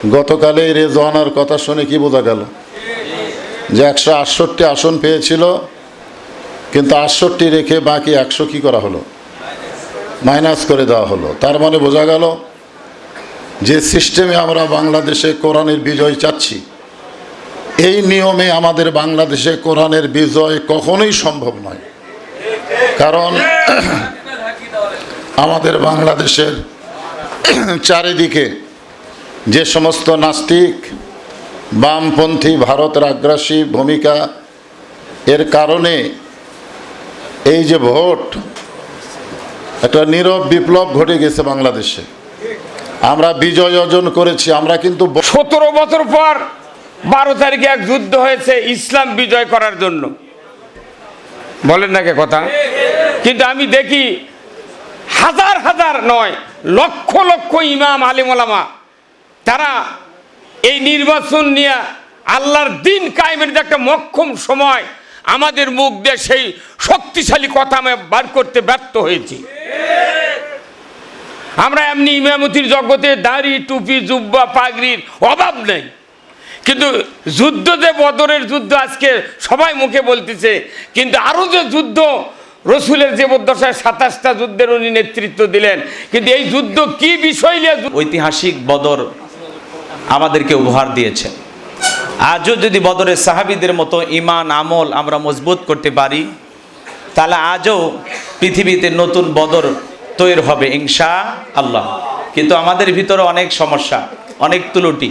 গতকালে রেজওয়ানার কথা শুনে কি বোঝা গেল যে 168 আসন পেয়েছিল, কিন্তু 68 রেখে বাকি 100 কি করা হলো, মাইনাস করে দেওয়া হলো। তার মানে বোঝা গেল যে সিস্টেমে আমরা বাংলাদেশে কোরআনের বিজয় চাচ্ছি, এই নিয়মে আমাদের বাংলাদেশে কোরআনের বিজয় কখনোই সম্ভব নয়। কারণ আমাদের বাংলাদেশের চারিদিকে যে সমস্ত নাস্তিক, বামপন্থী, ভারতের আগ্রাসী ভূমিকা, এর কারণে এই যে ভোট, একটা নীরব বিপ্লব ঘটে গেছে বাংলাদেশে। আমরা বিজয় অর্জন করেছি। আমরা কিন্তু 17 বছর পর 12 তারিখে এক যুদ্ধ হয়েছে ইসলাম বিজয় করার জন্য, বলেন না কে কথা? কিন্তু আমি দেখি হাজার হাজার নয়, লক্ষ লক্ষ ইমাম আলেম ওলামা তারা এই নির্বাচন নিয়ে আল্লাহর দিন কায়েমের যে একটা মক্ষম সময়, আমাদের মুখ দিয়ে সেই শক্তিশালী কথা আমি বার করতে ব্যর্থ হয়েছি। আমরা এমনি ইমামতির জগতে দাড়ি, টুপি, জুব্বা, পাগড়ির অভাব নেই, কিন্তু যুদ্ধ যে বদরের যুদ্ধ আজকে সবাই মুখে বলতেছে, কিন্তু আরও যে যুদ্ধ রসুলের জীবদ্দশায় 27টা যুদ্ধের উনি নেতৃত্ব দিলেন, কিন্তু এই যুদ্ধ কি বিষয় নিয়ে? ঐতিহাসিক বদর আমাদেরকে উপহার দিয়েছে। আজও যদি বদরের সাহাবীদের মতো ঈমান আমল আমরা মজবুত করতে পারি, তাহলে আজও পৃথিবীতে নতুন বদর তৈরি হবে ইনশাআল্লাহ। কিন্তু আমাদের ভিতরে অনেক সমস্যা, অনেক ত্রুটি।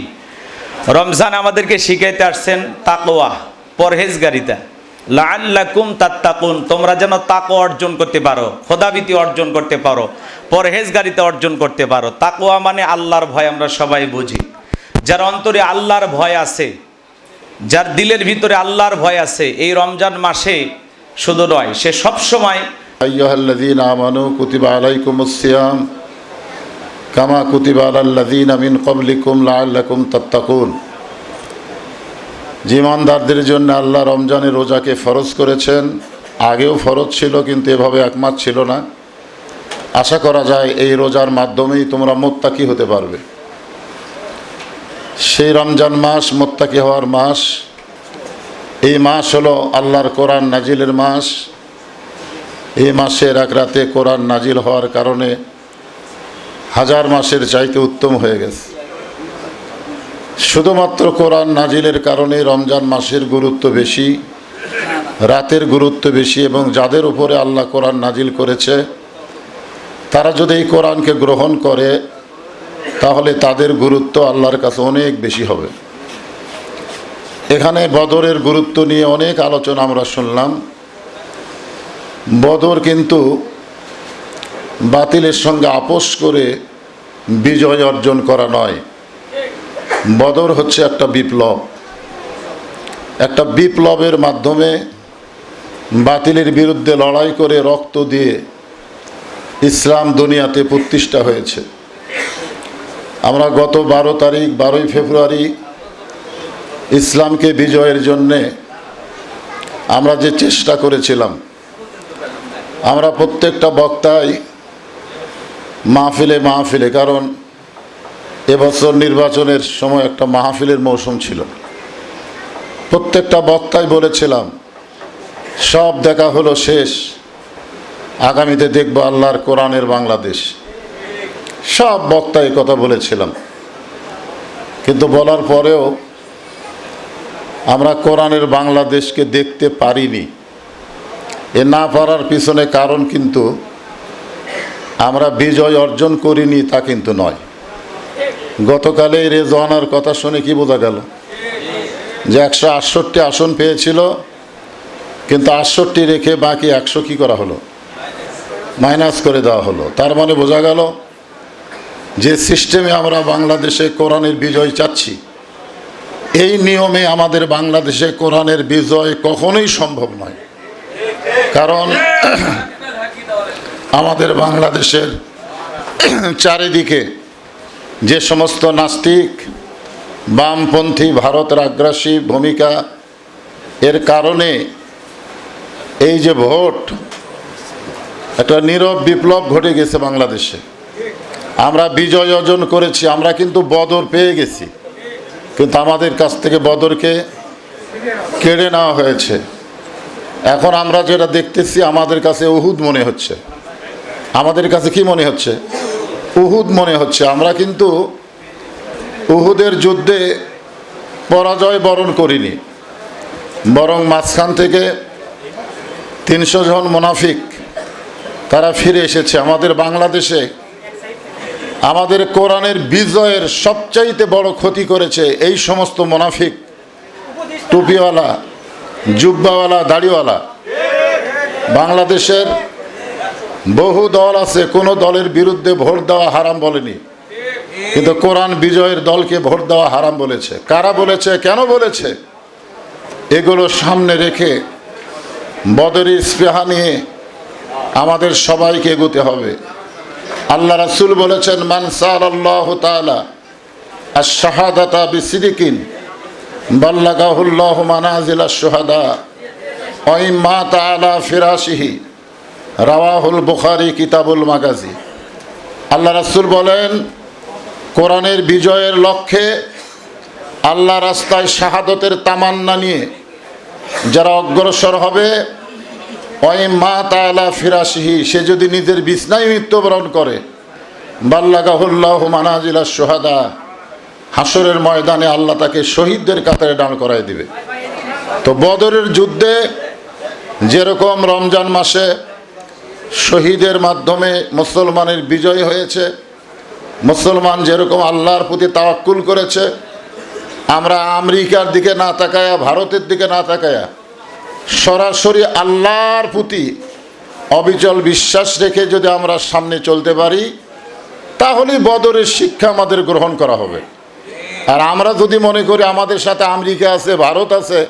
রমজান আমাদেরকে শিখাইতে আসছেন তাকওয়া, পরহেজগারিতা, লাআল্লাকুম তাত্তাকুন, তোমরা যেন তাকওয়া অর্জন করতে পারো, খোদাভীতি অর্জন করতে পারো, পরহেজগারিতা অর্জন করতে পারো। তাকওয়া মানে আল্লাহর ভয়, আমরা সবাই বুঝি। যার অন্তরে আল্লাহর ভয় আছে, যার দিলের ভিতরে আল্লাহর ভয় আছে, এই রমজান মাসে শুধু নয়, সে সবসময় আইয়ুহাল্লাযীনা আমানু কুতিবা আলাইকুমুস সিয়াম কামা কুতিবা আলাল্লাযীনা মিন ক্বাবলিকুম লাআল্লাকুম তাত্তাকুন। যে ইমানদারদের জন্য আল্লাহ রমজানের রোজাকে ফরজ করেছেন, আগেও ফরজ ছিল কিন্তু এভাবে একমাস ছিল না। আশা করা যায় এই রোজার মাধ্যমেই তোমরা মুত্তাকি হতে পারবে। সেই রমজান মাস মুত্তাকি হওয়ার মাস। এই মাস হলো আল্লাহর কোরআন নাজিলের মাস। এই মাসের এক রাতে কোরআন নাজিল হওয়ার কারণে হাজার মাসের চাইতে উত্তম হয়ে গেছে। শুধুমাত্র কোরআন নাজিলের কারণে রমজান মাসের গুরুত্ব বেশি, রাতের গুরুত্ব বেশি, এবং যাদের উপরে আল্লাহ কোরআন নাজিল করেছে তারা যদি এই কোরআনকে গ্রহণ করে তাহলে তাদের গুরুত্ব আল্লাহর কাছে অনেক বেশি হবে। এখানে বদরের গুরুত্ব নিয়ে অনেক আলোচনা আমরা শুনলাম। বদর কিন্তু বাতিলের সঙ্গে আপোষ করে বিজয় অর্জন করা নয়। বদর হচ্ছে একটা বিপ্লব। একটা বিপ্লবের মাধ্যমে বাতিলের বিরুদ্ধে লড়াই করে রক্ত দিয়ে ইসলাম দুনিয়াতে প্রতিষ্ঠা হয়েছে। আমরা গত 12 ফেব্রুয়ারি ইসলামকে বিজয়ের জন্যে আমরা যে চেষ্টা করেছিলাম, আমরা প্রত্যেকটা বক্তাই মাহফিলে, কারণ এবছর নির্বাচনের সময় একটা মাহফিলের মৌসুম ছিল, প্রত্যেকটা বক্তাই বলেছিলাম সব দেখা হলো শেষ, আগামীতে দেখব আল্লাহর কোরআনের বাংলাদেশ। সব বক্তাই কথা বলেছিলাম, কিন্তু বলার পরেও আমরা কোরআনের বাংলাদেশকে দেখতে পারিনি। এ না পারার পিছনে কারণ কিন্তু আমরা বিজয় অর্জন করিনি তা কিন্তু নয়। গতকালে রেজওয়ানার কথা শুনে কি বোঝা গেল যে 168 আসন পেয়েছিল, কিন্তু 68 রেখে বাকি 100 কি করা হলো, মাইনাস করে দেওয়া হলো। তার মানে বোঝা গেল যে সিস্টেমে আমরা বাংলাদেশে কোরআনের বিজয় চাচ্ছি, এই নিয়মে আমাদের বাংলাদেশে কোরআনের বিজয় কখনোই সম্ভব নয়। কারণ আমাদের বাংলাদেশের চারিদিকে যে সমস্ত নাস্তিক, বামপন্থী, ভারতের আগ্রাসী ভূমিকা, এর কারণে এই যে ভোট, একটা নীরব বিপ্লব ঘটে গেছে বাংলাদেশে। আমরা বিজয় অর্জন করেছি, আমরা কিন্তু বদর পেয়ে গেছি। কিন্তু আমাদের কাছ থেকে বদরকে কেড়ে নেওয়া হয়েছে। এখন আমরা যেটা দেখতেছি আমাদের কাছে উহুদ মনে হচ্ছে। আমাদের কাছে কি মনে হচ্ছে? উহুদ মনে হচ্ছে। আমরা কিন্তু উহুদের যুদ্ধে পরাজয় বরণ করিনি, বরং মাঝখান থেকে 300 জন মুনাফিক তারা ফিরে এসেছে আমাদের বাংলাদেশে। আমাদের কোরআনের বিজয়ের সবচাইতে বড় ক্ষতি করেছে এই সমস্ত মুনাফিক, টুপিওয়ালা, জুব্বাওয়ালা, দাড়িওয়ালা। বাংলাদেশের বহু দল আছে, কোনো দলের বিরুদ্ধে ভোট দেওয়া হারাম বলেনি, কিন্তু কোরআন বিজয়ের দলকে ভোট দেওয়া হারাম বলেছে। কারা বলেছে, কেন বলেছে? এগুলো সামনে রেখে বদরের স্পৃহা নিয়ে আমাদের সবাইকে এগোতে হবে। আল্লাহ রাসূল বলেছেন, মান সাআলাল্লাহু তাআলা আশ-শাহাদাতা বিসিদিকিন বাল্লাগাহুল্লাহু মানাজিলাশ শুহাদা ওয়া ইম্মাতা আলা ফিরাশিহি, রাওয়াহুল বুখারী কিতাবুল মাগাজি। আল্লাহ রাসূল বলেন, কোরআনের বিজয়ের লক্ষ্যে আল্লাহ রাস্তায় শাহাদতের তামান্না নিয়ে যারা অগ্রসর হবে, ওই মা তাআলা ফিরাশিহি, সে যদি নিজের বিছনায় মৃত্যুবরণ করে, বাল্লাগাহুল্লাহু মানাজিলাশ শুহাদা, হাসরের ময়দানে আল্লাহ তাকে শহীদদের কাতারে দাঁড় করায় দিবে। তো বদরের যুদ্ধে যেরকম রমজান মাসে শহীদের মাধ্যমে মুসলমানের বিজয় হয়েছে, মুসলমান যেরকম আল্লাহর প্রতি তাওয়াক্কুল করেছে, আমরা আমেরিকার দিকে না তাকায়া, ভারতের দিকে না তাকায়া সরাসরি আল্লাহর প্রতি অবিচল বিশ্বাস রেখে যদি আমরা সামনে চলতে পারি, তাহলেই বদরের শিক্ষা আমাদের গ্রহণ করা হবে। আর আমরা যদি মনে করি আমাদের সাথে আমেরিকা আছে, ভারত আছে,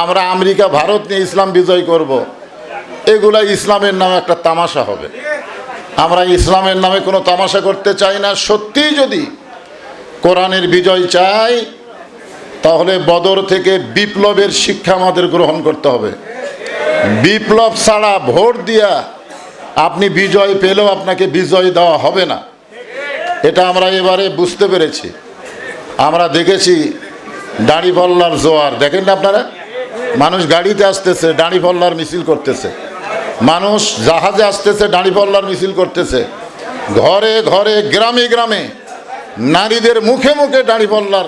আমরা আমেরিকা ভারত নিয়ে ইসলাম বিজয় করব, এগুলা ইসলামের নামে একটা তামাশা হবে। আমরা ইসলামের নামে কোনো তামাশা করতে চাই না। সত্যিই যদি কোরআনের বিজয় চাই, তাহলে বদর থেকে বিপ্লবের শিক্ষা আমাদের গ্রহণ করতে হবে। বিপ্লব ছাড়া ভোট দিয়া আপনি বিজয় পেলেও আপনাকে বিজয় দেওয়া হবে না। এটা আমরা এবারে বুঝতে পেরেছি। আমরা দেখেছি দাঁড়িপাল্লার জোয়ার, দেখেন না আপনারা? মানুষ গাড়িতে আসতেছে, দাঁড়িপাল্লার মিছিল করতেছে। মানুষ জাহাজে আসতেছে, দাঁড়িপাল্লার মিছিল করতেছে। ঘরে ঘরে, গ্রামে গ্রামে, নারীদের মুখে মুখে দাঁড়িপাল্লার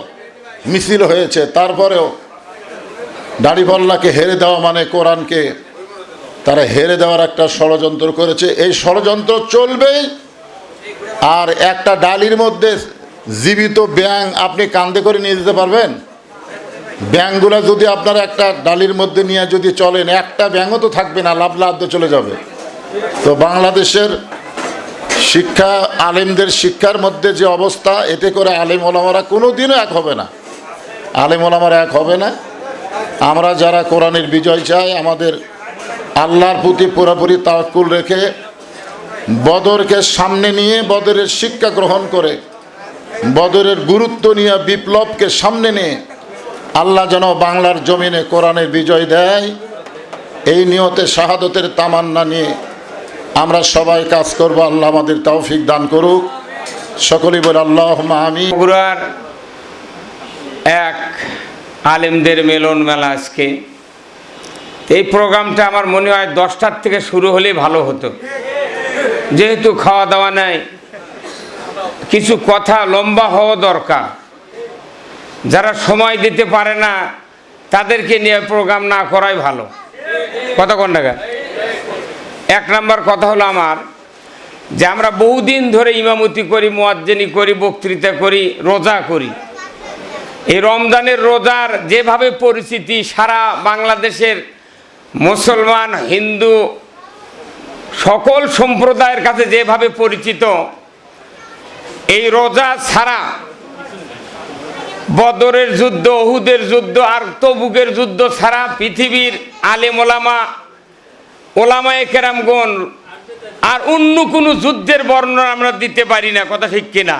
মিছিল হয়েছে। তারপরেও দাঁড়িপাল্লাকে হেরে দেওয়া মানে কোরআনকে তারা হেরে দেওয়ার একটা ষড়যন্ত্র করেছে। এই ষড়যন্ত্র চলবেই। আর একটা ডালির মধ্যে জীবিত ব্যাঙ আপনি কাঁধে করে নিয়ে যেতে পারবেন? ব্যাঙগুলো যদি আপনারা একটা ডালির মধ্যে নিয়ে যদি চলেন, একটা ব্যাঙও তো থাকবে না, লাভ চলে যাবে। তো বাংলাদেশের শিক্ষা, আলেমদের শিক্ষার মধ্যে যে অবস্থা, এতে করে আলেম ওলামারা কোনো দিনও এক হবে না। আলেম ওলামারা এক হবে না। আমরা যারা কোরআনের বিজয় চাই, আমাদের আল্লাহর প্রতি পুরোপুরি তাওয়াক্কুল রেখে বদরকে সামনে নিয়ে বদরের শিক্ষা গ্রহণ করে, বদরের গুরুত্ব নিয়ে, বিপ্লবকে সামনে নিয়ে আল্লাহ যেন বাংলার জমিনে কোরআনের বিজয় দেয়, এই নিয়তে শাহাদতের তামান্না নিয়ে আমরা সবাই কাজ করব। আল্লাহ আমাদের তৌফিক দান করুক। সকলেই বলে আল্লাহুম্মা আমিন। বগুড়ার এক আলেমদের মিলন মেলা আজকে। এই প্রোগ্রামটা আমার মনে হয় 10টার থেকে শুরু হলেই ভালো হতো, যেহেতু খাওয়া দাওয়া নাই, কিছু কথা লম্বা হওয়া দরকার। যারা সময় দিতে পারে না তাদেরকে নিয়ে প্রোগ্রাম না করাই ভালো। কথা কোন টাকা? 1 নম্বর কথা হলো আমার, যে আমরা বহুদিন ধরে ইমামতি করি, মুয়াজ্জিনি করি, বক্তৃতা করি, রোজা করি। এই রমজানের রোজার যেভাবে পরিচিতি সারা বাংলাদেশের মুসলমান, হিন্দু সকল সম্প্রদায়ের কাছে যেভাবে পরিচিত, এই রোজা ছাড়া বদরের যুদ্ধ, উহুদের যুদ্ধ আর তবুকের যুদ্ধ ছাড়া পৃথিবীর আলেম ওলামা, ওলামায়ে কেরামগণ আর অন্য কোনো যুদ্ধের বর্ণনা আমরা দিতে পারি না। কথা ঠিক কিনা?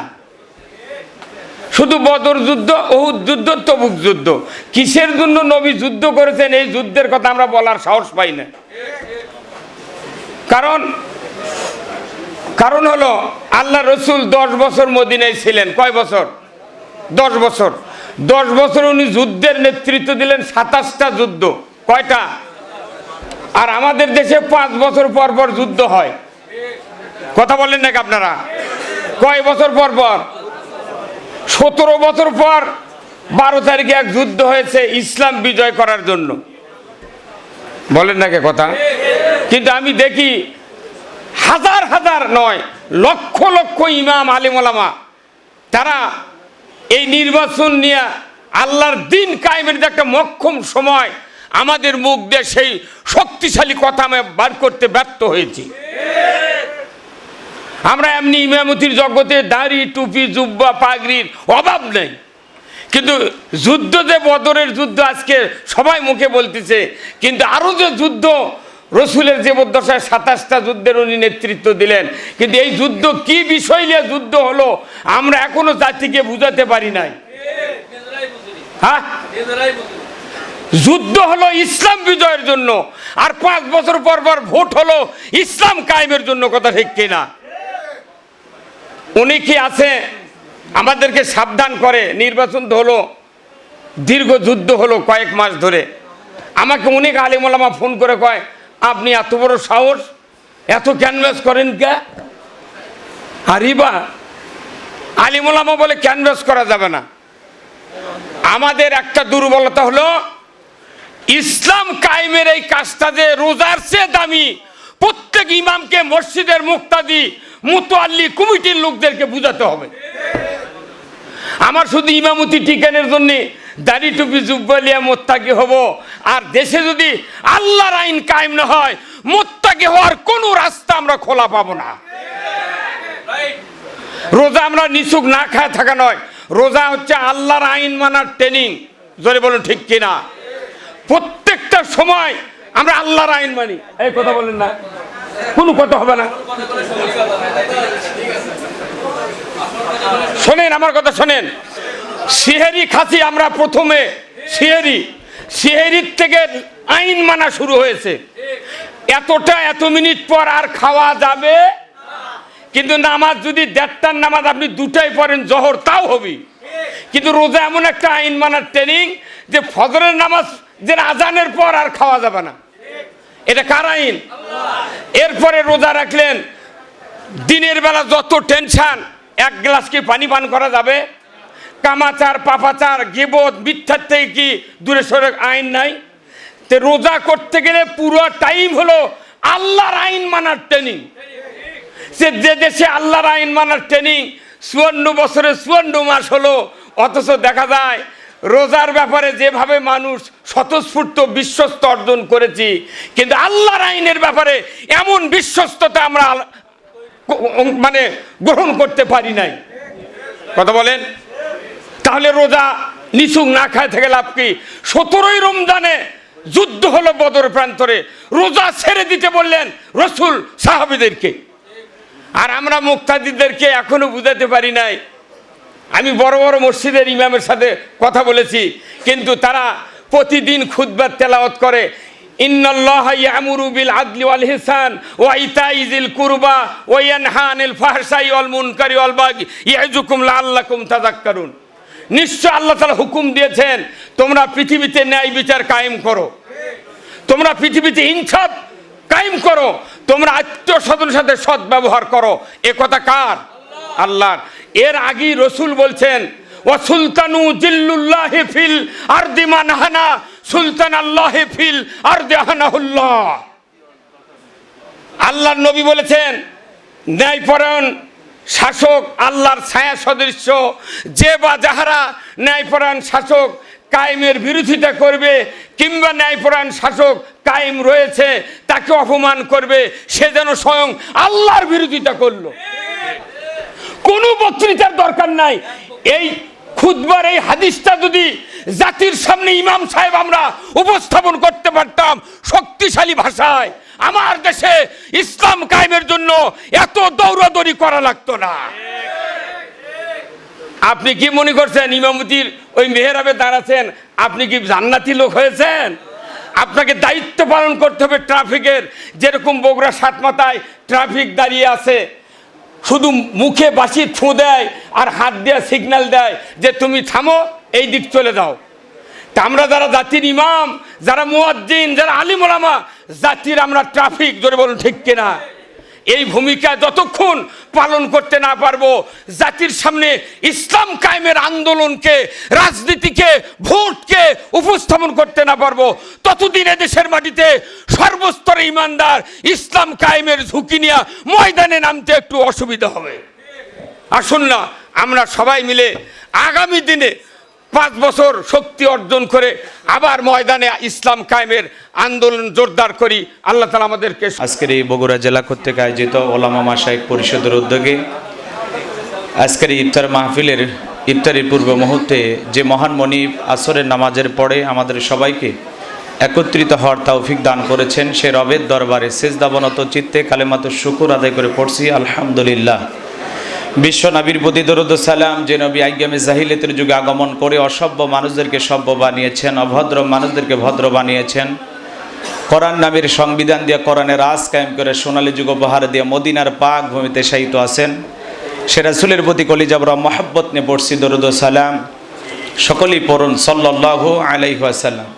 শুধু বদর যুদ্ধ, উহুদ যুদ্ধ, তবুক যুদ্ধ। কিসের জন্য নবী যুদ্ধ করেছেন এই যুদ্ধের কথা আমরা বলার সাহস পাই না। কারণ হলো আল্লাহ রসুল 10 বছর মদিনায় ছিলেন। কয় বছর? 10 বছর। 10 বছর উনি যুদ্ধের নেতৃত্ব দিলেন, 27টা যুদ্ধ। কয়টা? আর আমাদের দেশে 5 বছর পর পর যুদ্ধ হয়। কথা বলেন নাকি আপনারা? কয় বছর পর পর? 17 বছর পর 12 তারিখে এক যুদ্ধ হয়েছে ইসলাম বিজয় করার জন্য। বলেন নাকি কথা? কিন্তু আমি দেখি হাজার হাজার নয়, লক্ষ লক্ষ ইমাম আলেম ওলামা তারা এই নির্বাচন নিয়ে আল্লাহর দিন কায়েমের যে একটা মক্ষম সময়, আমাদের মুখ দিয়ে সেই শক্তিশালী কথা আমি বার করতে ব্যর্থ হয়েছি। আমরা এমনি ইমামতির জগতে দাড়ি টুপি জুব্বা পাগড়ির অভাব নেই, কিন্তু যুদ্ধ যে বদরের যুদ্ধ আজকে সবাই মুখে বলতেছে, কিন্তু আরো যে যুদ্ধ রসুলের জীবদ্দশায় 27টা যুদ্ধের উনি নেতৃত্ব দিলেন, কিন্তু এই যুদ্ধ কি বিষয় নিয়ে যুদ্ধ হলো আমরা এখনো জাতিকে বুঝাতে পারি নাই। হ্যাঁ, যুদ্ধ হলো ইসলাম বিজয়ের জন্য, আর 5 বছর পর পর ভোট হলো ইসলাম কায়েমের জন্য। কথা ঠিক কিনা? উনি কি আছে আমাদেরকে সাবধান করে। নির্বাচন তো হলো, দীর্ঘ যুদ্ধ হলো কয়েক মাস ধরে। আমাকে অনেক আলেম ওলামা ফোন করে কয়, আপনি এত বড় সাহস, এত ক্যানভাস করেন কে? আরিবা আলেম ওলামা বলে ক্যানভাস করা যাবে না। আমাদের একটা দুর্বলতা হলো ইসলাম কায়েমের এই কাজটা যে রোজার চেয়ে দামি, প্রত্যেক ইমামকে মসজিদের মুক্তাদি মুতাল্লি কমিটির লোকদেরকে বুঝাতে হবে। আমার শুধু ইমামতি টিকানোর জন্য দাড়ি টুপি জুব্বালিয়া মোত্তাকি হব, আর দেশে যদি আল্লাহর আইন কায়েম না হয় মোত্তাকি হওয়ার কোনো রাস্তা আমরা খোলা পাবো না। রোজা আমরা নিছুক না খায় থাকা নয়, রোজা হচ্ছে আল্লাহর আইন মানার ট্রেনিং। জোরে বলুন ঠিক কিনা? প্রত্যেকটা সময় আমরা আল্লাহর আইন মানি। এই কথা বলেন না, কোনো কথা হবে না। শোনেন আমার কথা, শোনেন। সিহেরি খাসি আমরা প্রথমে সিহেরির থেকে আইন মানা শুরু হয়েছে। এত মিনিট পর আর খাওয়া যাবে, কিন্তু নামাজ যদি 1:30টার নামাজ আপনি 2টায় পড়েন জোহর, তাও হবে। কিন্তু রোজা এমন একটা আইন মানার ট্রেনিং যে ফজরের নামাজ যে আজানের পর আর খাওয়া যাবে না। এটা কার আইন? এরপরে রোজা রাখলেন, দিনের বেলা যত টেনশন, 1 গ্লাস কি পানি পান করা যাবে? কামাচার পাপাচার গিবত মিথ্যার থেকে কি দূরে সরে আইন নাই? তো রোজা করতে গেলে পুরো টাইম হলো আল্লাহর আইন মানার ট্রেনিং। যে দেশে আল্লাহর আইন মানার ট্রেনিং 54 বছরে 54 মাস হলো, অথচ দেখা যায় রোজার ব্যাপারে যেভাবে মানুষ স্বতঃস্ফূর্ত বিশ্বস্ত অর্জন করেছি, কিন্তু আল্লাহর আইনের ব্যাপারে এমন বিশ্বস্ততা আমরা মানে গ্রহণ করতে পারি নাই। কথা বলেন। তাহলে রোজা নিছুক না খায় থেকে লাভ কি? 17ই রমজানে যুদ্ধ হলো বদর প্রান্তরে, রোজা ছেড়ে দিতে বললেন রসুল সাহাবীদেরকে, আর আমরা মুক্তাদিদেরকে এখনো বুঝাতে পারি নাই। আমি বড় বড় মসজিদের ইমামের সাথে কথা বলেছি, কিন্তু তারা প্রতিদিন খুতবা তেলাওয়াত করে, ইন্নাল্লাহা ইয়ামুরু বিল আদলি ওয়াল ইহসান ওয়া ইতাই যিল কুরবা ওয়া ইয়ানহা আনিল ফাহশাই ওয়াল মুনকারি ওয়াল বাগি ইয়াইযুকুম লাআল্লাকুম তাযাক্কারুন। নিশ্চয় আল্লাহ তাআলা হুকুম দিয়েছেন তোমরা পৃথিবীতে ন্যায় বিচার কায়েম করো, তোমরা পৃথিবীতে ইনসাফ কায়েম করো, তোমরা আত্মীয় স্বজনের সাথে সৎ ব্যবহার করো। এ কথা কার? আল্লাহর। এর আগেই রসুল বলছেন, ওয়া সুলতানু জিল্লুল্লাহি ফিল আরদি মান হানা সুলতান আল্লাহি ফিল আরদি হানাহুল্লাহ। আল্লাহর নবী বলেছেন, ন্যায়পরায়ণ শাসক আল্লাহর ছায়া সদৃশ্য, যে বা যাহারা ন্যায়পরায়ণ শাসক কায়েমের বিরোধিতা করবে কিংবা ন্যায়পরায়ণ শাসক কায়েম রয়েছে তাকে অপমান করবে, সে যেন স্বয়ং আল্লাহর বিরোধিতা করলো। কোনো বক্তৃতার দরকার নাই। এই খুতবার এই হাদিসটা যদি জাতির সামনে ইমাম সাহেব আমরা উপস্থাপন করতে পারতাম শক্তিশালী ভাষায়, আমার দেশে ইসলাম কায়েমের জন্য এত দৌড়াদৌড়ি করা লাগতো না। আপনি কি মনে করছেন ইমামতির ওই মেহরাবে দাঁড়াচ্ছেন আপনি কি জান্নাতি লোক হয়েছেন? আপনাকে দায়িত্ব পালন করতে হবে ট্রাফিকের। যেরকম বগুড়া সাতমাথায় ট্রাফিক দাঁড়িয়ে আছে, শুধু মুখে বাসি ঠোঁ দেয় আর হাত দিয়ে সিগন্যাল দেয় যে তুমি থামো, এই দিক চলে যাও। তা আমরা যারা জাতির ইমাম, যারা মুয়াজ্জিন, যারা আলিম ওলামা, জাতির আমরা ট্রাফিক, জোরে বলুন ঠিক কিনা, এই ভূমিকা যতক্ষণ পালন করতে না পারবো, জাতির সামনে ইসলাম কায়েমের আন্দোলনকে, রাজনীতিকে, ভোটকে উপস্থাপন করতে না পারবো, ততদিন দেশের মাটিতে সর্বস্তরে ইমানদার ইসলাম কায়েমের ঝুঁকি নিয়ে ময়দানে নামতে একটু অসুবিধা হবে। আসুন না আমরা সবাই মিলে আগামী দিনে 5 বছর শক্তি অর্জন করে আবার ময়দানে ইসলাম কায়েমের আন্দোলন জোরদার করি। আল্লাহ তাআলা আমাদেরকে। আজকের এই বগুড়া জেলা কর্তৃক আয়োজিত ওলামা মাশায়েখ পরিষদের উদ্যোগে আজকের এই ইফতার মাহফিলের ইফতারির পূর্ব মুহূর্তে যে মহান মনিব আসরের নামাজের পরে আমাদের সবাইকে একত্রিত হওয়ার তৌফিক দান করেছেন, সে রবের দরবারে সিজদাবনত চিত্তে কালেমাতুশ শুকর আদায় করে পড়ছি আলহামদুলিল্লাহ। বিশ্ব নবীর প্রতি দরুদ ও সালাম, যে নবী আইয়ামে জাহিলিয়াতের যুগে আগমন করে অসভ্য মানুষদেরকে সভ্য বানিয়েছেন, অভদ্র মানুষদেরকে ভদ্র বানিয়েছেন, কোরআন নামের সংবিধান দিয়ে কোরআনের রাজ কায়েম করে সোনালী যুগ উপহার দিয়ে মদিনার পাক ভূমিতে শায়িত আছেন, সে রাসূলের প্রতি কলিজাবরা মহব্বত নিয়ে পড়ছি দরুদ ও সালাম। সকলেই পড়ুন সাল্লাল্লাহু আলাইহি ওয়াসাল্লাম।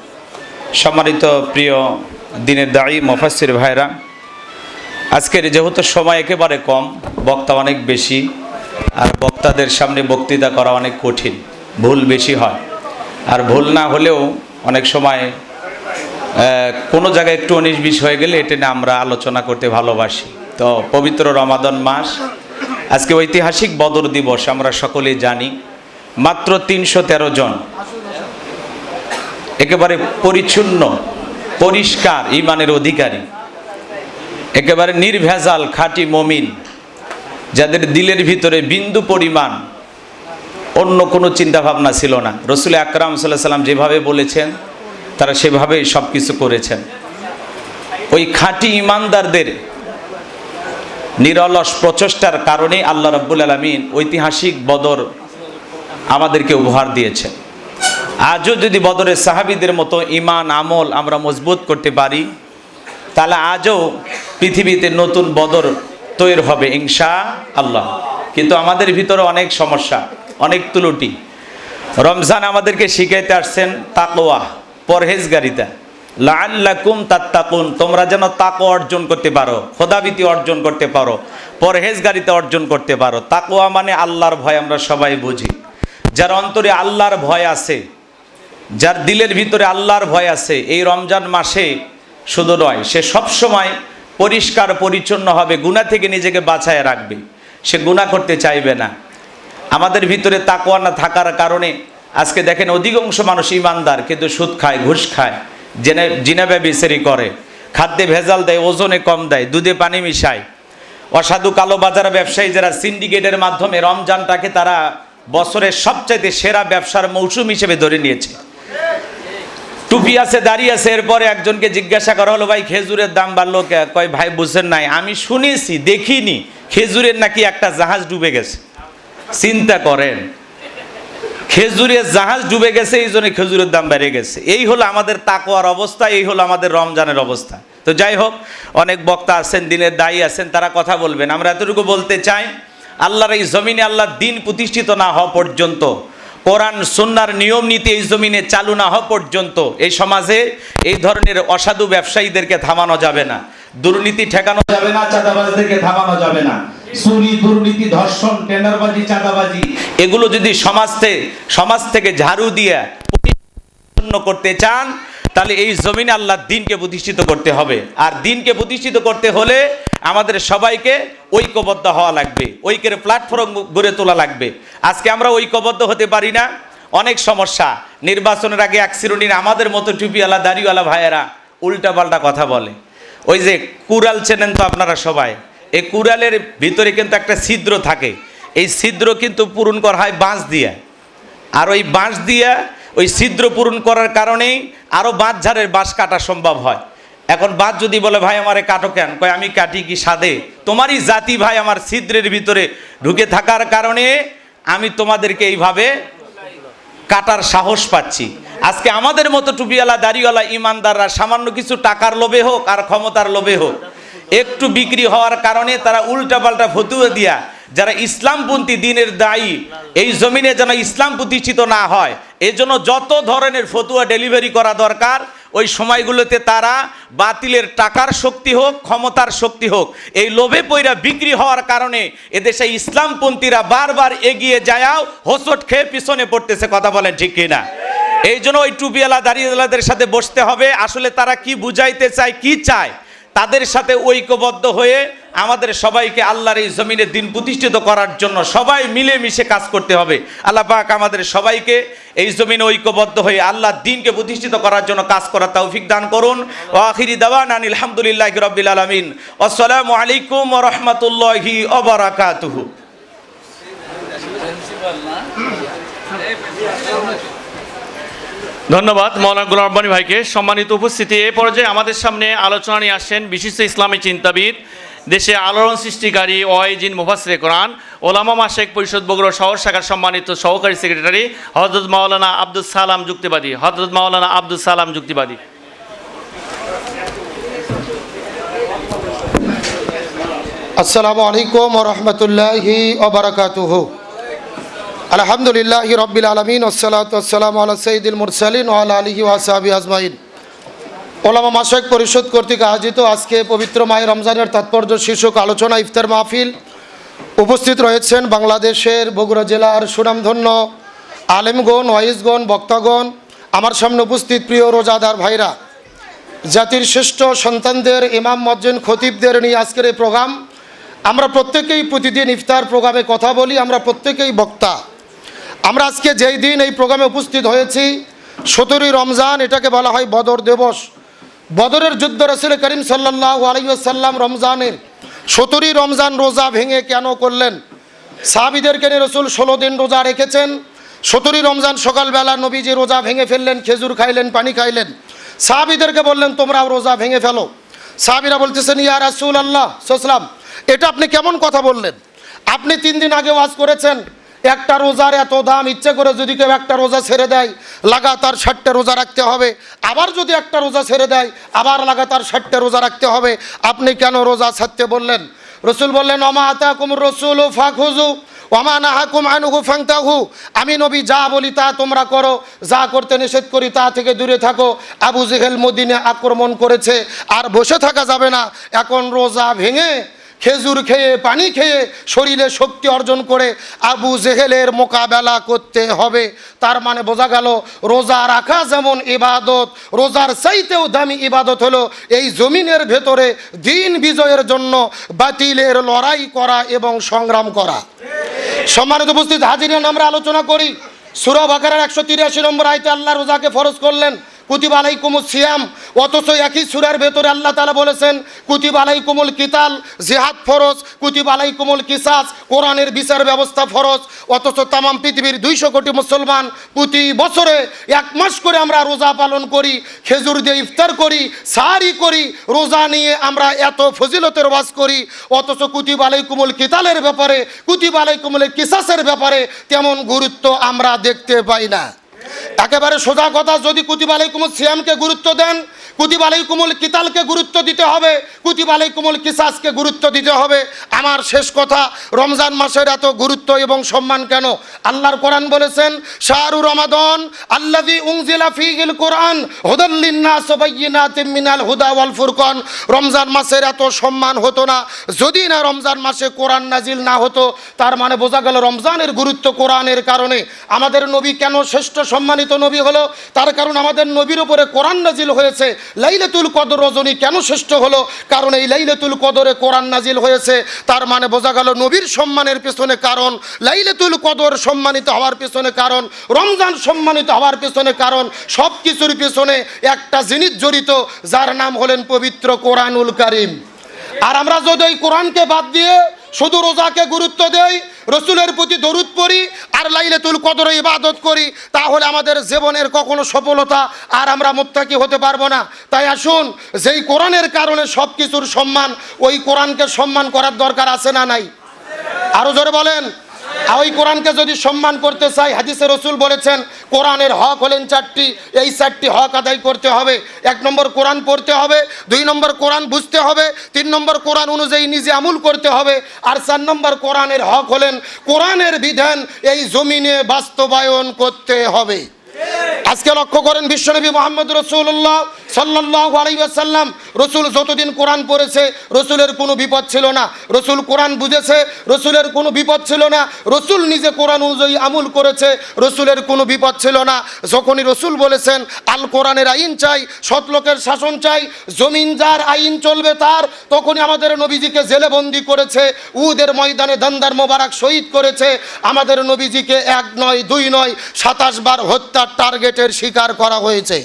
সম্মানিত প্রিয় দিনের দায়ী মুফাসসির ভাইরা, আজকের যেহেতু সময় একেবারে কম, বক্তা অনেক বেশি, আর বক্তাদের সামনে বক্তৃতা করা অনেক কঠিন, ভুল বেশি হয়, আর ভুল না হলেও অনেক সময় কোনো জায়গায় একটু 19-20 হয়ে গেলে এটা নিয়ে আমরা আলোচনা করতে ভালোবাসি। তো পবিত্র রমাদান মাস, আজকে ঐতিহাসিক বদর দিবস, আমরা সকলেই জানি। মাত্র 313 জন একেবারে পরিচ্ছন্ন পরিষ্কার ঈমানের অধিকারী, একেবারে নির্ভেজাল খাঁটি মুমিন, যাদের দিলের ভিতরে বিন্দু পরিমাণ অন্য কোনো চিন্তা ভাবনা ছিল না। রাসূল আকরাম সাল্লাল্লাহু আলাইহি সাল্লাম যেভাবে বলেছেন তারা সেভাবেই সব কিছু করেছেন। ওই খাঁটি ইমানদারদের নিরলস প্রচেষ্টার কারণে আল্লাহ রাব্বুল আলামিন ঐতিহাসিক বদর আমাদেরকে উপহার দিয়েছেন। আজও যদি বদরের সাহাবীদের মতো ঈমান আমল আমরা মজবুত করতে পারি, তাহলে আজও পৃথিবীতে নতুন বদর তৈরি হবে ইনশাআল্লাহ। কিন্তু আমাদের ভিতরে অনেক সমস্যা, অনেক ত্রুটি। রমজান আমাদেরকে শিখাইতে আসছেন তাকওয়া, পরহেজগারিতা, লাআল্লাকুম তাত্তাকুন, তোমরা যেন তাকওয়া অর্জন করতে পারো, খোদাভীতি অর্জন করতে পারো, পরহেজগারিতা অর্জন করতে পারো। তাকওয়া মানে আল্লাহর ভয়, আমরা সবাই বুঝি। যার অন্তরে আল্লাহর ভয় আছে, যার দিলের ভিতরে আল্লাহর ভয় আছে, এই রমজান মাসে শুধু নয়, সে সবসময় পরিষ্কার পরিচ্ছন্ন হবে, গুনাহ থেকে নিজেকে বাঁচায় রাখবে, সে গুনাহ করতে চাইবে না। আমাদের ভিতরে তাকওয়া না থাকার কারণে আজকে দেখেন অধিকাংশ মানুষ ইমানদার কিন্তু সুদ খায়, ঘুষ খায়, জিনা ব্যভিচারী করে, খাদ্যে ভেজাল দেয়, ওজনে কম দেয়, দুধে পানি মিশায়। অসাধু কালো বাজার ব্যবসায়ী যারা সিন্ডিকেটের মাধ্যমে রমজানটাকে তারা বছরের সবচাইতে সেরা ব্যবসার মৌসুম হিসেবে ধরে নিয়েছে। টুপি আছে, দাড়ি আছে, এরপরে একজনকে জিজ্ঞাসা করা হলো, ভাই খেজুরের দাম বাড়লো, কয় ভাই বুঝছেন নাই, আমি শুনেছি দেখিনি, খেজুরের নাকি একটা জাহাজ ডুবে গেছে। চিন্তা করেন, খেজুরের জাহাজ ডুবে গেছে, এই জন্য খেজুরের দাম বেড়ে গেছে। এই হলো আমাদের তাকওয়ার অবস্থা, এই হলো আমাদের রমজানের অবস্থা। তো যাই হোক, অনেক বক্তা আছেন, দিনের দায়ী আছেন, তারা কথা বলবেন। আমরা এতটুকু বলতে চাই, আল্লাহর এই জমিনে আল্লাহর দিন প্রতিষ্ঠিত না হওয়া পর্যন্ত, কোরআন সুন্নাহর নিয়ম নীতি এই জমিনে চালু না হওয়া পর্যন্ত এই সমাজে এই ধরনের অসাধু ব্যবসায়ীদেরকে থামানো যাবে না, দুর্নীতি ঠেকানো যাবে না, চাঁদাবাজদেরকে থামানো যাবে না। চুরি, দুর্নীতি, ধর্ষণ, টেন্ডারবাজি, চাঁদাবাজি, এগুলো যদি সমাজ থেকে ঝাড়ু দিয়ে পরিচ্ছন্ন করতে চান, তাহলে এই জমিনে আল্লাহর দ্বীনকে প্রতিষ্ঠিত করতে হবে। আর দ্বীনকে প্রতিষ্ঠিত করতে হলে আমাদের সবাইকে ঐক্যবদ্ধ হওয়া লাগবে, ঐক্যের প্ল্যাটফর্ম গড়ে তোলা লাগবে। আজকে আমরা ঐক্যবদ্ধ হতে পারি না, অনেক সমস্যা। নির্বাচনের আগে এক শ্রেণীর আমাদের মতো টুপিওয়ালা দাড়িওয়ালা ভাইয়েরা উল্টাপাল্টা কথা বলে। ওই যে কুড়াল চেনেন তো আপনারা সবাই, এই কুড়ালের ভিতরে কিন্তু একটা ছিদ্র থাকে, এই ছিদ্র কিন্তু পূরণ করা হয় বাঁশ দিয়ে, আর ওই বাঁশ দিয়ে ওই ছিদ্র পূরণ করার কারণেই আরও বাঁশঝাড়ের বাঁশ কাটা সম্ভব হয়। এখন বাঁশ যদি বলে ভাই আমারে কাটো কেন, কয় আমি কাটি কি সাদে, তোমারই জাতি ভাই আমার ছিদ্রের ভিতরে ঢুকে থাকার কারণে আমি তোমাদেরকে এইভাবে কাটার সাহস পাচ্ছি। আজকে আমাদের মতো টুপিওয়ালা দাড়িওয়ালা ইমানদাররা সামান্য কিছু টাকার লোভে হোক আর ক্ষমতার লোভে হোক, একটু বিক্রি হওয়ার কারণে তারা উল্টাপাল্টা ফতুয়া দিয়া যারা ইসলামপন্থী দিনের দায়ী, এই জমিনে যেন ইসলাম প্রতিষ্ঠিত না হয়, এজন্য যত ধরনের ফতুয়া ডেলিভারি করা দরকার ওই সময়গুলোতে তারা বাতিলের টাকার শক্তি হোক, ক্ষমতার শক্তি হোক, এই লোভে পইরা বিক্রি হওয়ার কারণে এদেশে ইসলামপন্থীরা বারবার এগিয়ে যায়াও হোঁচট খেয়ে পিছনে পড়তেছে। কথা বলেন ঠিক কিনা? এই জন্য ওই টুপিওয়ালা দাড়িওয়ালাদের সাথে বসতে হবে, আসলে তারা কি বুঝাইতে চায়, কি চায়, তাদের সাথে ঐক্যবদ্ধ হয়ে আমাদের সবাইকে আল্লাহর এই জমিনে দিন প্রতিষ্ঠিত করার জন্য সবাই মিলেমিশে কাজ করতে হবে। আল্লাহ পাক আমাদের সবাইকে এই জমিনে ঐক্যবদ্ধ হয়ে আল্লাহর দ্বীনকে প্রতিষ্ঠিত করার জন্য কাজ করার তৌফিক দান করুন। ওয়া আখিরি দাওয়ানা আলহামদুলিল্লাহি রাব্বিল আলামিন। আসসালামু আলাইকুম ওয়া রাহমাতুল্লাহি ওয়া বারাকাতুহু। ধন্যবাদ মাওলানা গোলাম রব্বানী ভাইকে। সম্মানিত উপস্থিতি, এ পর্যায়ে আমাদের সামনে আলোচনা নিয়ে আসছেন বিশিষ্ট ইসলামী চিন্তাবিদ, দেশে আলোড়ন সৃষ্টিকারী ওয়াইজিন মুফাসসিরে কোরআন, ওলামা মাশায়েখ পরিষদ বগুড়া শহর শাখার সম্মানিত সহকারী সেক্রেটারি হযরত মাওলানা আব্দুস সালাম যুক্তিবাদী। হযরত মাওলানা আব্দুস সালাম যুক্তিবাদী। আসসালামু আলাইকুম ওয়া রাহমাতুল্লাহি ওয়া বারাকাতুহু। আলহামদুলিল্লাহি রাব্বিল আলামিন ওয়াসসালাতু ওয়াসসালামু আলা সাইয়্যিদিল মুরসালিন ওয়া আলা আলিহি ওয়া আসহাবিহি আজমাইন। ওলামা মাশায়েখ পরিষদ কর্তৃক আয়োজিত আজকে পবিত্র মাহে রমজানের তাৎপর্য শীর্ষক আলোচনা ইফতার মাহফিল উপস্থিত রয়েছেন বাংলাদেশের বগুড়া জেলার সুনামধন্য আলেমগণ, ওয়াইজগণ, বক্তাগণ, আমার সামনে উপস্থিত প্রিয় রোজাদার ভাইরা, জাতির শ্রেষ্ঠ সন্তানদের, ইমাম, মুয়াজ্জিন, খতিবদের নিয়ে আজকের এই প্রোগ্রাম। আমরা প্রত্যেকেই প্রতিদিন ইফতার প্রোগ্রামে কথা বলি, আমরা প্রত্যেকেই বক্তা। আমরা আজকে যেই দিন এই প্রোগ্রামে উপস্থিত হয়েছি 17ই রমজান, এটাকে বলা হয় বদর দিবস। বদরের যুদ্ধ রাসূল করিম সাল্লাল্লাহু আলাইহি ওয়াসাল্লাম রমজানের 17ই রমজান রোজা ভেঙে কেন করলেন? সাহাবীদেরকে নিয়ে রাসূল 16 দিন রোজা রেখেছেন। 17ই রমজান সকালবেলা নবীজি রোজা ভেঙে ফেললেন, খেজুর খাইলেন, পানি খাইলেন। সাহাবীদেরকে বললেন তোমরাও রোজা ভেঙে ফেলো। সাহাবীরা বলতেছেন ইয়া রাসূলুল্লাহ সাল্লাল্লাহু, এটা আপনি কেমন কথা বললেন? আপনি 3 দিন আগে ওয়াজ করেছেন একটা রোজার এত দাম, ইচ্ছে করে যদি কেউ একটা রোজা ছেড়ে দেয় লাগাতার 60টা রোজা রাখতে হবে, আবার যদি একটা রোজা ছেড়ে দেয় আবার লাগাতার 60টা রোজা রাখতে হবে, আপনি কেন রোজা ছাড়তে বললেন? রাসূল বললেন ওমা আতাকুমুর রাসূলু ফাখুযু ওমা নাহাকুম আনহু ফান্তাহু। আমি নবী যা বলি তা তোমরা করো, যা করতে নিষেধ করি তা থেকে দূরে থাকো। আবু জেহেল মদিনা আক্রমণ করেছে, আর বসে থাকা যাবে না। এখন রোজা ভেঙে খেজুর খেয়ে, পানি খেয়ে শরীরে শক্তি অর্জন করে আবু জেহেলের মোকাবেলা করতে হবে। তার মানে বোঝা গেল রোজা রাখা যেমন ইবাদত, রোজার চাইতেও দামি ইবাদত হলো এই জমিনের ভেতরে দিন বিজয়ের জন্য বাতিলের লড়াই করা এবং সংগ্রাম করা। সম্মানিত উপস্থিত হাজিরিন, আমরা আলোচনা করি সূরা বাকারার 183 নম্বর আয়াতে আল্লাহ রোজাকে ফরজ করলেন কুতিবা আলাইকুমুস সিয়াম। অথচ একই সূরার ভেতরে আল্লাহ তাআলা বলেছেন কুতিবা আলাইকুমুল কিতাল, জিহাদ ফরজ, কুতিবা আলাইকুমুল কিসাস, কোরআনের বিচার ব্যবস্থা ফরজ। অথচ তামাম পৃথিবীর 200 কোটি মুসলমান প্রতি বছরে 1 মাস করে আমরা রোজা পালন করি, খেজুর দিয়ে ইফতার করি, সাহারি করি, রোজা নিয়ে আমরা এত ফজিলতের ওয়াজ করি। অথচ কুতিবা আলাইকুমুল কিতালের ব্যাপারে, কুতিবা আলাইকুমুল কিসাসের ব্যাপারে তেমন গুরুত্ব আমরা দেখতে পাই না। একেবারে সোজা কথা, যদি কুতিবা আলাইকুমুস সিয়ামকে গুরুত্ব দেন, কুতিবা আলাইকুমুল কিতালকে গুরুত্ব দিতে হবে, কুতিবা আলাইকুমুল কিসাসকে গুরুত্ব দিতে হবে। আমার শেষ কথা, রমজান মাসের এত গুরুত্ব এবং সম্মান কেন? আল্লাহর কোরআন বলেছেন শাহরু রমাদান আল্লাযী উনজিলা ফীহিল কোরআন হুদাল লিন-নাস ওয়া বাইয়িনাতিম মিনাল হুদা ওয়াল ফুরকান। রমজান মাসের এত সম্মান হতো না যদি না রমজান মাসে কোরআন নাজিল না হতো। তার মানে বোঝা গেল রমজানের গুরুত্ব কোরআনের কারণে। আমাদের নবী কেন শ্রেষ্ঠ সম্মানিত নবী হলো? তার কারণ আমাদের নবীর উপরে কোরআন নাজিল হয়েছে। লাইলাতুল কদর রজনী কেন শ্রেষ্ঠ হলো? কারণ এই লাইলাতুল কদরে কোরআন নাজিল হয়েছে। তার মানে বোঝা গেল নবীর সম্মানের পেছনে কারণ, লাইলাতুল কদর সম্মানিত হওয়ার পেছনে কারণ, রমজান সম্মানিত হওয়ার পেছনে কারণ, সব কিছুর পেছনে একটা জিনিস জড়িত, যার নাম হলেন পবিত্র কোরআনুল কারীম। আর আমরা যদি এই কোরআনকে বাদ দিয়ে শুধু রোজাকে গুরুত্ব দেই, রসুলের প্রতি দরুদ পড়ি আর লাইলাতুল কদরে ইবাদত করি, তাহলে আমাদের জীবনের কখনো সফলতা আর আমরা মুত্তাকি হতে পারবো না। তাই আসুন, যেই কোরআনের কারণে সব কিছুর সম্মান, ওই কোরআনকে সম্মান করার দরকার আছে না নাই? আরো জোরে বলেন। ওই কোরআনকে যদি সম্মান করতে চাই, হাদিসে রসুল বলেছেন কোরআনের হক হলেন 4টি। এই 4টি হক আদায় করতে হবে। 1 নম্বর কোরআন পড়তে হবে, 2 নম্বর কোরআন বুঝতে হবে, 3 নম্বর কোরআন অনুযায়ী নিজে আমল করতে হবে, আর 4 নম্বর কোরআনের হক হলেন কোরআনের বিধান এই জমিনে বাস্তবায়ন করতে হবে। আজকে লক্ষ্য করেন, বিশ্বনবী মুহাম্মদ রাসূলুল্লাহ সাল্লাল্লাহু আলাইহি ওয়াসাল্লাম, রসুল যতদিন কোরআন পড়েছে রসুলের কোনো বিপদ ছিল না। রসুল কোরআন বুঝেছে, রসুলের কোনো বিপদ ছিল না। রসুল নিজে কোরআন অনুযায়ী আমল করেছে, রসুলের কোনো বিপদ ছিল না। যখনই রসুল বলেছেন আল কোরআনের আইন চাই, সৎ লোকের শাসন চাই, জমিন যার আইন চলবে তার, তখনই আমাদের নবীজিকে জেলে বন্দি করেছে, উহুদের ময়দানে দান্দার মোবারক শহীদ করেছে। আমাদের নবীজিকে 1 নয় 2 নয় 27 বার হত্যার টার্গেটের শিকার করা হয়েছে।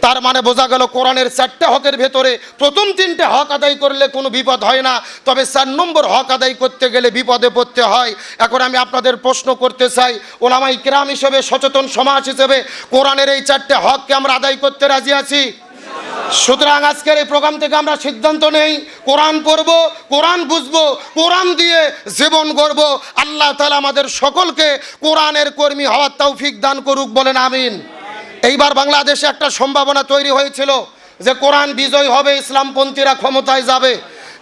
তার মানে বোঝা গেল কোরআনের 4টে হকের ভেতরে প্রথম 3টে হক আদায় করলে কোনো বিপদ হয় না, তবে 4 নম্বর হক আদায় করতে গেলে বিপদে পড়তে হয়। এখন আমি আপনাদের প্রশ্ন করতে চাই, ওলামায়ে কিরাম হিসেবে, সচেতন সমাজ হিসেবে কোরআনের এই 4টে হককে আমরা আদায় করতে রাজি আছি? সুতরাং আজকের এই প্রোগ্রাম থেকে আমরা সিদ্ধান্ত নেই, কোরআন পড়ব, কোরআন বুঝবো, কোরআন দিয়ে জীবন গড়ব। আল্লাহ তাআলা আমাদের সকলকে কোরআনের কর্মী হওয়ার তৌফিক দান করুক, বলেন আমিন। এইবার বাংলাদেশে একটা সম্ভাবনা তৈরি হয়েছিল যে কোরআন বিজয় হবে, ইসলামপন্থীরা ক্ষমতায় যাবে।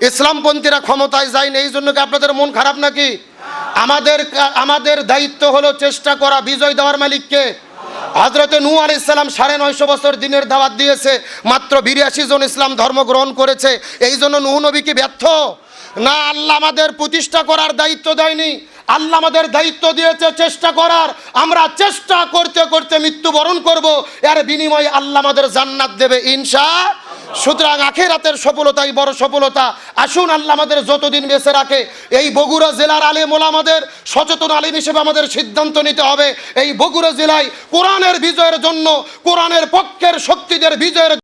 ইসলামপন্থীরা ক্ষমতায় যায়নি, এই জন্য কি আপনাদের মন খারাপ নাকি? আমাদের দায়িত্ব হলো চেষ্টা করা। বিজয় দেওয়ার মালিককে? হযরতে নূহ আলাইহিস সালাম 950 বছর দিনের দাওয়াত দিয়েছে, মাত্র 82 জন ইসলাম ধর্ম গ্রহণ করেছে। এই জন্য নূহ নবী কি ব্যর্থ? না, আল্লাহ আমাদের প্রতিষ্ঠা করার দায়িত্ব দেয়নি, আল্লাহ আমাদের দায়িত্ব দিয়েছে চেষ্টা করার। আমরা চেষ্টা করতে করতে মৃত্যুবরণ করব, এর বিনিময়ে আল্লাহ আমাদের জান্নাত দেবে ইনশাআল্লাহ। সুতরাং আখিরাতের সফলতাই বড় সফলতা। আসুন আল্লাহ আমাদের যতদিন বেঁচে রাখে, এই বগুড়া জেলার আলেম ওলামাদের, সচেতন আলেম হিসেবে আমাদের সিদ্ধান্ত নিতে হবে এই বগুড়া জেলায় কোরআনের বিজয়ের জন্য, কোরআনের পক্ষের শক্তিদের বিজয়ের